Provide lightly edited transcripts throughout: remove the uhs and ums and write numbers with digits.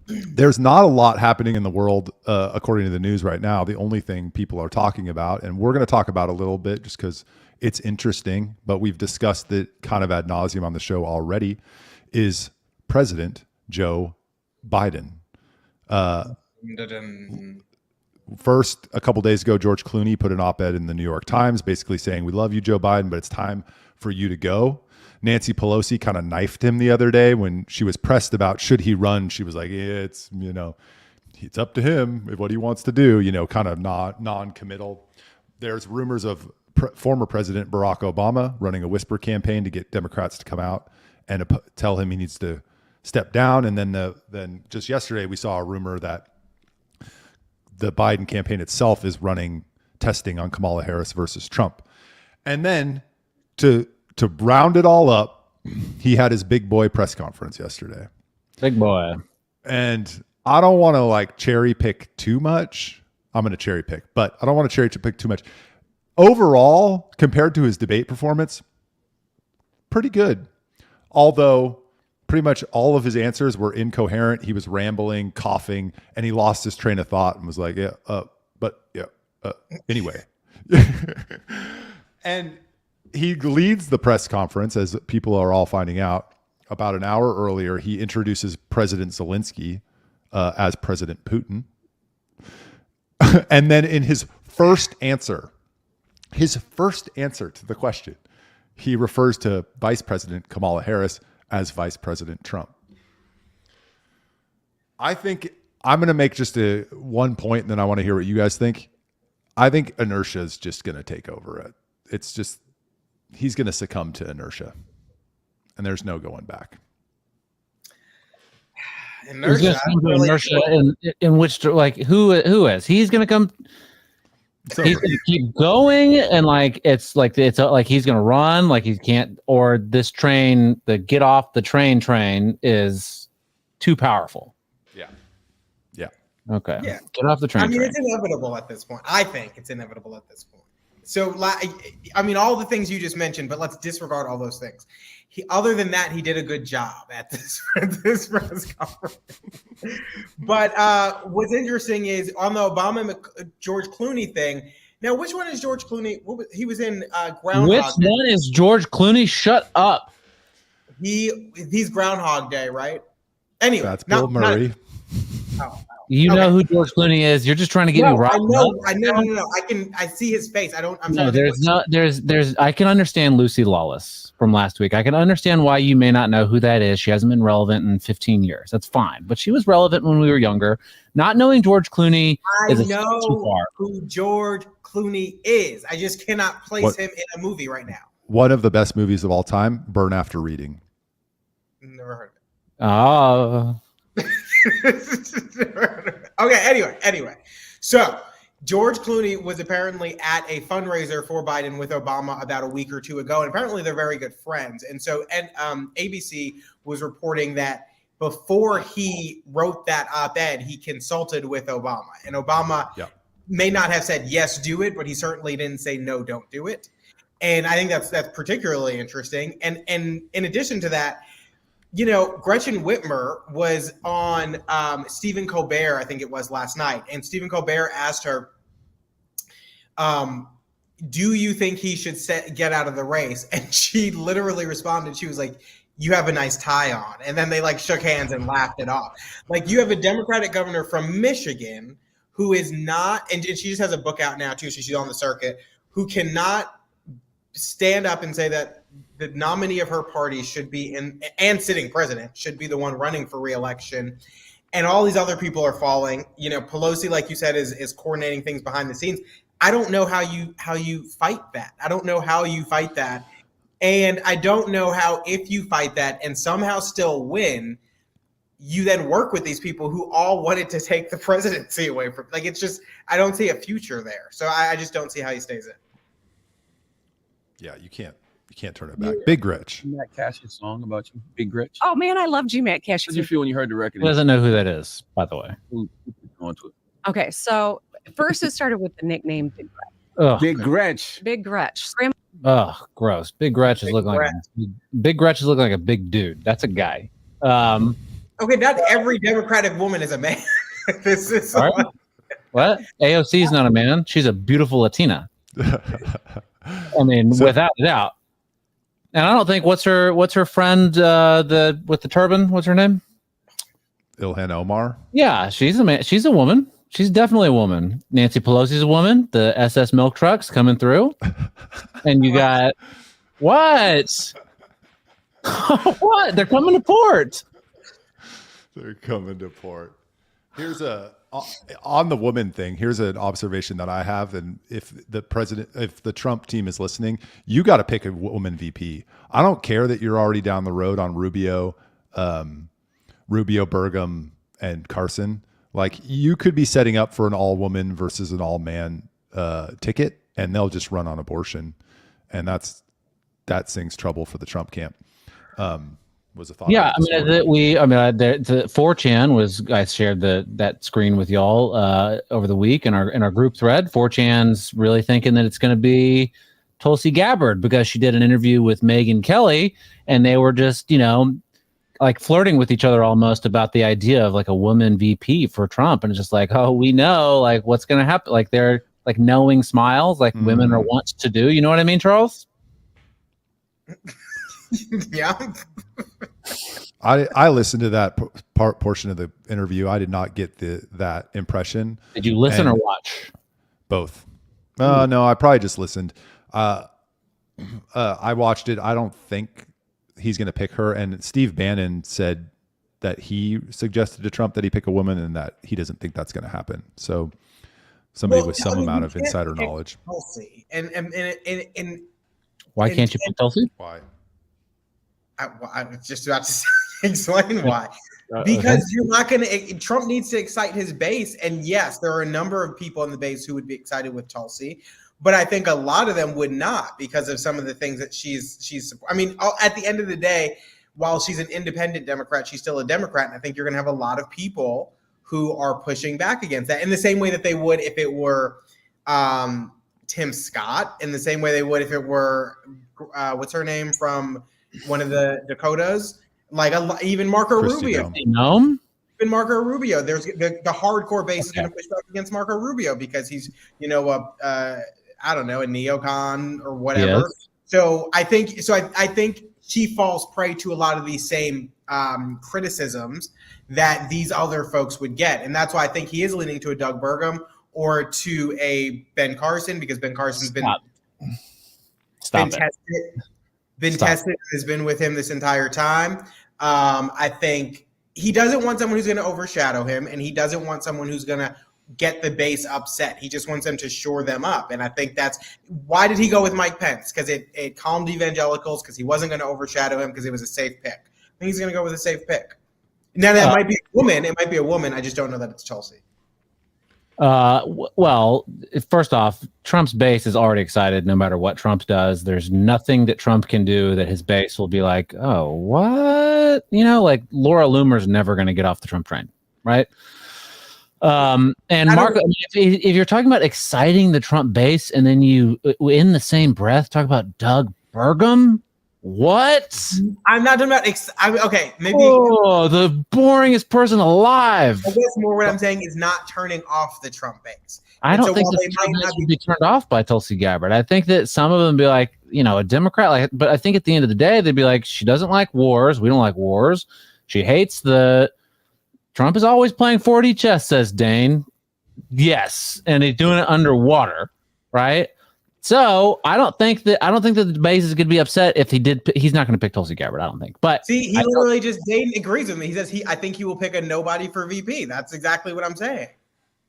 there's not a lot happening in the world, according to the news right now. The only thing people are talking about, and we're going to talk about a little bit just because it's interesting, but we've discussed it kind of ad nauseum on the show already, is President Joe Biden. First, a couple days ago, George Clooney put an op-ed in the New York Times basically saying, we love you, Joe Biden, but it's time for you to go. Nancy Pelosi kind of knifed him the other day when she was pressed about should he run. She was like, yeah, it's up to him what he wants to do, kind of non-committal. There's rumors of former President Barack Obama running a whisper campaign to get Democrats to come out and tell him he needs to step down. And then just yesterday, we saw a rumor that the Biden campaign itself is running testing on Kamala Harris versus Trump. And then to round it all up, he had his big boy press conference yesterday. Big boy. And I don't want to cherry pick too much. I'm going to cherry pick, but I don't want to cherry pick too much. Overall, compared to his debate performance, pretty good. Although pretty much all of his answers were incoherent. He was rambling, coughing, and he lost his train of thought and was like, anyway. And he leads the press conference, as people are all finding out. About an hour earlier, he introduces President Zelensky as President Putin. And then in his first answer to the question, he refers to Vice President Kamala Harris as Vice President Trump. I think I'm going to make just one point, and then I want to hear what you guys think. I think inertia is just going to take over it. It's just, he's going to succumb to inertia, and there's no going back. Inertia in which, who is? He's going to come. He's going to keep going, and it's he's going to run, he can't, or this train, the get off the train is too powerful. Yeah. Okay. Yeah. Get off the train. It's inevitable at this point. I think it's inevitable at this point. So, all the things you just mentioned, but let's disregard all those things. Other than that, he did a good job at this press conference. But what's interesting is on the Obama George Clooney thing. Now, which one is George Clooney? He was in Groundhog Which Day. one is George Clooney? Shut up. He's Groundhog Day, right? Anyway, that's Bill Murray. You know who George Clooney is. You're just trying to get me right. I know. No. I see his face. I can understand Lucy Lawless from last week. I can understand why you may not know who that is. She hasn't been relevant in 15 years. That's fine. But she was relevant when we were younger. Not knowing George Clooney is too far. Who George Clooney is. I just cannot place him in a movie right now. One of the best movies of all time, Burn After Reading. Never heard of it. Oh. Okay, anyway. So George Clooney was apparently at a fundraiser for Biden with Obama about a week or two ago, and apparently they're very good friends. And so ABC was reporting that before he wrote that op-ed, he consulted with Obama. And Obama may not have said, yes, do it, but he certainly didn't say, no, don't do it. And I think that's particularly interesting. And in addition to that, Gretchen Whitmer was on Stephen Colbert, I think it was last night. And Stephen Colbert asked her, do you think he should get out of the race? And she literally responded. She was like, you have a nice tie on. And then they shook hands and laughed it off. You have a Democratic governor from Michigan who is not, and she just has a book out now too, so she's on the circuit, who cannot stand up and say that the nominee of her party should be and sitting president should be the one running for re-election. And all these other people are falling. Pelosi, like you said, is coordinating things behind the scenes. I don't know how you fight that. I don't know how you fight that. And I don't know how, if you fight that and somehow still win, you then work with these people who all wanted to take the presidency away from. It's just, I don't see a future there. So I just don't see how he stays in. Yeah, you can't turn it back. Big Rich. Matt Cash's song about you, Big Rich. Oh man, I love G. Matt Cash. How did you feel when you heard the record? He doesn't know who that is, by the way. Okay, so first it started with the nickname Big Gretch. Ugh. Big Gretch. Big Gretch. Ugh, gross. Big Gretch is looking like a big dude. That's a guy. Okay, not every Democratic woman is a man. This is All right. What? AOC is not a man. She's a beautiful Latina. I mean, So- without a doubt. And I don't think what's her friend the with the turban? What's her name? Ilhan Omar. Yeah, she's a man. She's a woman. She's definitely a woman. Nancy Pelosi's a woman. The SS milk trucks coming through, and you got what? What? They're coming to port. They're coming to port. Here's on the woman thing. Here's an observation that I have, and if the Trump team is listening, you got to pick a woman VP. I don't care that you're already down the road on Rubio, Burgum, and Carson. Like, you could be setting up for an all woman versus an all man ticket, and they'll just run on abortion, and that sings trouble for the Trump camp. Was a thought. Yeah, I mean, the 4chan was. I shared that screen with y'all over the week in our group thread. 4chan's really thinking that it's going to be Tulsi Gabbard because she did an interview with Megyn Kelly, and they were just like flirting with each other almost about the idea of like a woman VP for Trump, and it's just like, oh, we know like what's going to happen. Like they're like knowing smiles, like women are wont to do. You know what I mean, Charles? Yeah. I listened to that portion of the interview. I did not get that impression. Did you listen or watch? Both. No, I probably just listened. I watched it. I don't think he's going to pick her. And Steve Bannon said that he suggested to Trump that he pick a woman, and that he doesn't think that's going to happen. So somebody with some amount of insider knowledge. Tulsi. And Why can't you pick Tulsi? Why? I was just about to explain why. Because you're not going to. Trump needs to excite his base, and yes, there are a number of people in the base who would be excited with Tulsi, but I think a lot of them would not because of some of the things that she's. I mean, at the end of the day, while she's an independent Democrat, she's still a Democrat, and I think you're going to have a lot of people who are pushing back against that in the same way that they would if it were Tim Scott, in the same way they would if it were what's her name from one of the Dakotas, like even Marco Rubio. Even Marco Rubio. There's the hardcore base is going to push back against Marco Rubio because he's, I don't know, a neocon or whatever. Yes. So I think she falls prey to a lot of these same criticisms that these other folks would get, and that's why I think he is leaning to a Doug Burgum or to a Ben Carson because Ben Carson's been tested and has been with him this entire time. I think he doesn't want someone who's going to overshadow him, and he doesn't want someone who's going to get the base upset. He just wants them to shore them up. And I think that's why did he go with Mike Pence? Because it calmed evangelicals because he wasn't going to overshadow him because it was a safe pick. I think he's going to go with a safe pick. Now, that might be a woman. It might be a woman. I just don't know that it's Tulsi. Well, first off, Trump's base is already excited no matter what Trump does. There's nothing that Trump can do that his base will be like, oh, what? Like Laura Loomer's never going to get off the Trump train, right? And Mark, if you're talking about exciting the Trump base and then you, in the same breath, talk about Doug Burgum, what? I'm not talking about. Okay, maybe. Oh, the boringest person alive. I guess more what I'm saying is not turning off the Trump base. I don't think the Trump base would be turned off by Tulsi Gabbard. I think that some of them be like, a Democrat, but I think at the end of the day, they'd be like, she doesn't like wars. We don't like wars. She hates Trump is always playing 4D chess, says Dane. Yes, and he's doing it underwater, right? So I don't think that the base is going to be upset if he did. He's not going to pick Tulsi Gabbard. I don't think. But see, he literally just Dane agrees with me. He says I think he will pick a nobody for VP. That's exactly what I'm saying.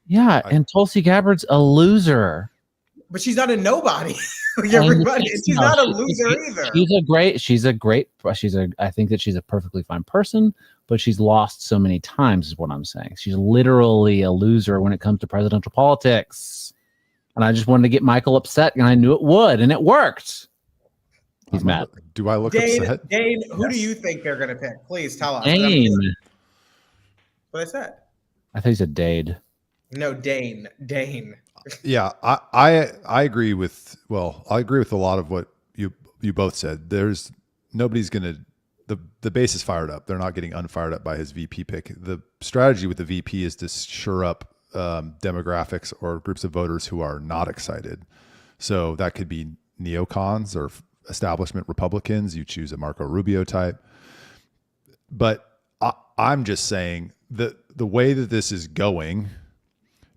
Yeah, and Tulsi Gabbard's a loser. But she's not a nobody. Everybody, she's not a loser either. I think that she's a perfectly fine person, but she's lost so many times is what I'm saying. She's literally a loser when it comes to presidential politics. And I just wanted to get Michael upset, and I knew it would, and it worked. He's mad. Do I look upset? Dane, who do you think they're going to pick? Please tell us. Dane. What I said. I thought you said Dade. No, Dane. Yeah, I agree with. Well, I agree with a lot of what you both said. Nobody's going to the base is fired up. They're not getting unfired up by his VP pick. The strategy with the VP is to shore up demographics or groups of voters who are not excited. So that could be neocons or establishment Republicans. You choose a Marco Rubio type. But I'm just saying that the way that this is going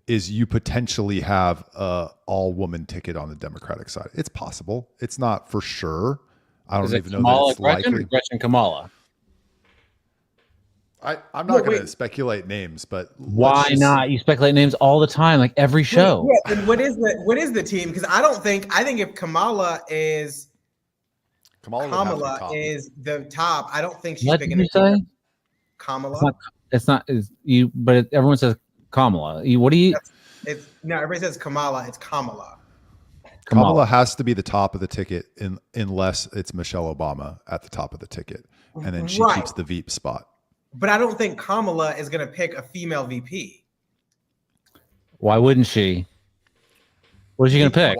is you potentially have a all-woman ticket on the Democratic side. It's possible. It's not for sure. I don't even know that it's likely. Gretchen Kamala. I'm not going to speculate names, but why not? You speculate names all the time, like every show. Yeah, and what is the team? Because I think if Kamala is the top, I don't think she's what big did enough. You say? Kamala. It's not you, but everyone says Kamala. What do you? No, everybody says Kamala. It's Kamala. Kamala has to be the top of the ticket unless it's Michelle Obama at the top of the ticket, and then she keeps the VP spot. But I don't think Kamala is going to pick a female VP. Why wouldn't she? What is she going to pick?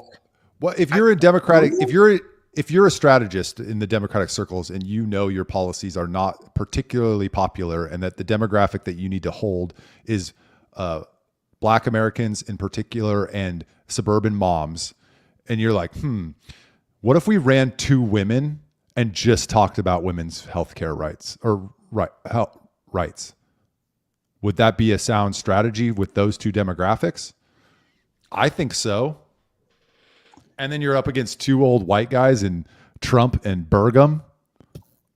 Well, if you're a Democratic, if you're a strategist in the Democratic circles and you know your policies are not particularly popular and that the demographic that you need to hold is Black Americans in particular and suburban moms, and you're like, what if we ran 2 women and just talked about women's healthcare rights or rights? Would that be a sound strategy with those 2 demographics? I think so. And then you're up against 2 old white guys in Trump and Burgum.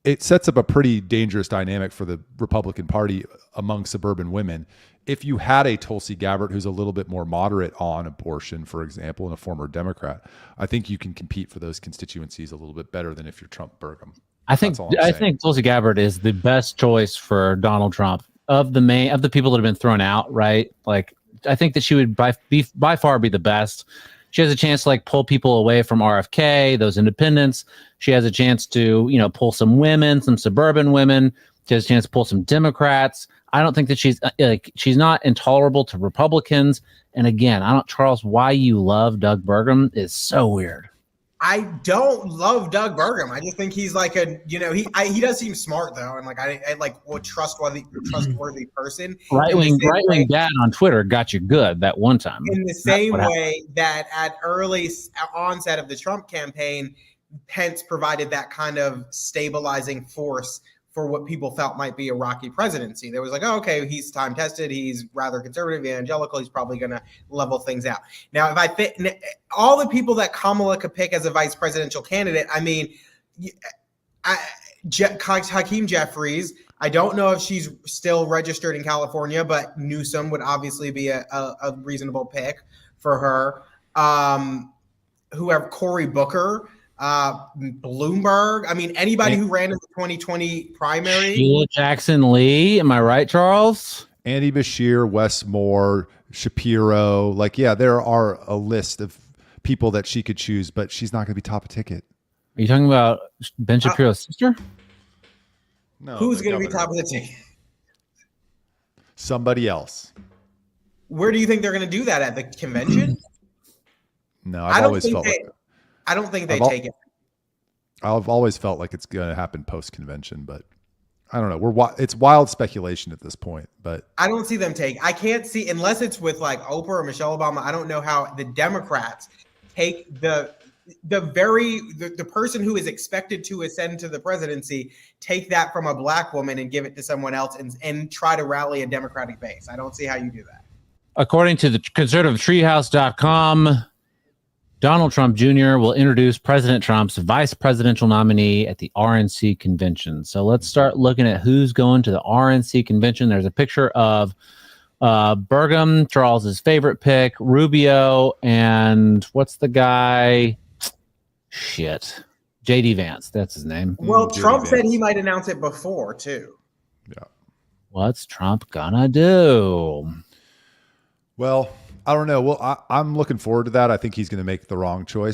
It sets up a pretty dangerous dynamic for the Republican Party among suburban women. If you had a Tulsi Gabbard who's a little bit more moderate on abortion, for example, and a former Democrat, I think you can compete for those constituencies a little bit better than if you're Trump Burgum. I think Tulsi Gabbard is the best choice for Donald Trump of the people that have been thrown out, right? Like, I think that she would by far be the best. She has a chance to like pull people away from RFK, those independents. She has a chance to, pull some women, some suburban women. She has a chance to pull some Democrats. I don't think that she's not intolerable to Republicans. And again, Charles, why you love Doug Burgum is so weird. I don't love Doug Burgum. I just think he's like he does seem smart though, and like I like a trustworthy person. Right wing dad on Twitter got you good that one time. In the same way that at early onset of the Trump campaign, Pence provided that kind of stabilizing force for what people felt might be a rocky presidency. There was like, oh, okay, he's time tested. He's rather conservative, evangelical. He's probably going to level things out. Now, if I think all the people that Kamala could pick as a vice presidential candidate, I mean, Hakeem Jeffries, I don't know if she's still registered in California, but Newsom would obviously be a reasonable pick for her. Whoever, Cory Booker, Bloomberg. I mean, anybody who ran in the 2020 primary. Sheila Jackson Lee. Am I right, Charles? Andy Bashir, Wes Moore, Shapiro. Like, yeah, there are a list of people that she could choose, but she's not going to be top of ticket. Are you talking about Ben Shapiro's sister? No. Who's going to be top of the ticket? Somebody else. Where do you think they're going to do that, at the convention? No, I don't think they take it. I've always felt like it's going to happen post-convention, but I don't know. It's wild speculation at this point, but I don't see them take. I can't see, unless it's with like Oprah or Michelle Obama. I don't know how the Democrats take the person who is expected to ascend to the presidency, take that from a Black woman and give it to someone else and try to rally a Democratic base. I don't see how you do that. According to the conservativetreehouse.com, Donald Trump Jr. will introduce President Trump's vice presidential nominee at the RNC convention. So let's start looking at who's going to the RNC convention. There's a picture of Burgum, Charles's favorite pick, Rubio, and what's the guy? JD Vance. That's his name. Well, Trump said he might announce it before too. Yeah. What's Trump gonna do? Well, I don't know. Well, I'm looking forward to that. I think he's going to make the wrong choice.